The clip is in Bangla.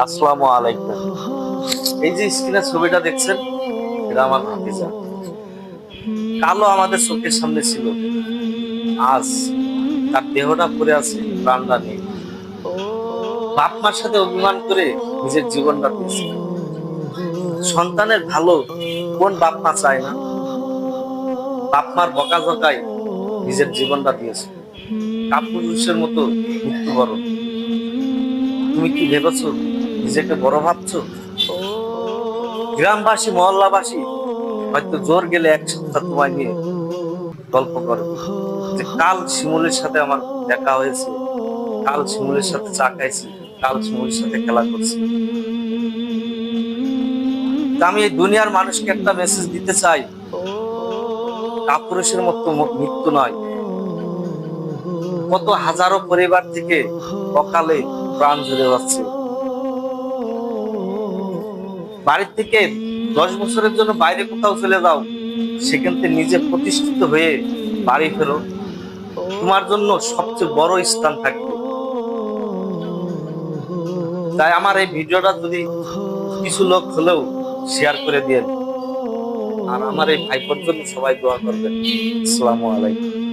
আসসালামু আলাইকুম। এই যে স্ক্রিনে ছবিটা দেখছেন, এটা আমার ভাতিজা। কালো আমাদের চোখের সামনে ছিল, আজ তার দেহটা পড়ে আছে, প্রাণটা নেই। বাপ মার সাথে অভিমান করে নিজের জীবনটা দিয়েছে। সন্তানের ভালো কোন বাপ মা চায় না? বাপ মার বকাঝকায় নিজের জীবনটা দিয়েছে, কাপুরুষের মতো মৃত্যুবরণ। তুমি কি ভেবেছো নিজেকে বড় ভাবছো? গ্রামবাসী মহল্লাবাসী হয়তো জোর গেলে এক সপ্তাহ তোমায় নিয়ে গল্প করবে যে কাল শিমুলের সাথে আমার দেখা হয়েছে, কাল শিমুলের সাথে চা খাইছি, কাল শিমুলের সাথে খেলা করছি। তা আমি এই দুনিয়ার মানুষকে একটা মেসেজ দিতে চাই, কাপুরুষের মতো মৃত্যু নয়। কত হাজারো পরিবার থেকে অকালে প্রাণ ঝরে যাচ্ছে। বাড়ির থেকে 10 বছরের জন্য বাইরে কোথাও চলে যাও, সেখান থেকে নিজে প্রতিষ্ঠিত হয়ে বাড়ি ফেরো, তোমার জন্য সবচেয়ে বড় স্থান থাকবে। তাই আমার এই ভিডিওটা যদি কিছু লোক হলেও শেয়ার করে দিন, আর আমার এই ভাইপোর জন্য সবাই দোয়া করবেন। আসসালামু আলাইকুম।